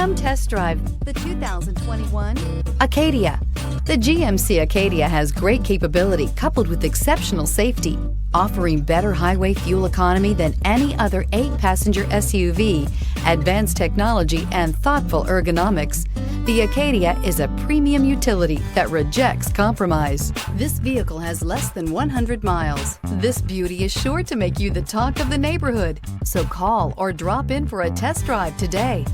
Come test drive the 2021 Acadia. The GMC Acadia has great capability coupled with exceptional safety, offering better highway fuel economy than any other 8-passenger SUV, advanced technology, and thoughtful ergonomics. The Acadia is a premium utility that rejects compromise. This vehicle has less than 100 miles. This beauty is sure to make you the talk of the neighborhood. So call or drop in for a test drive today.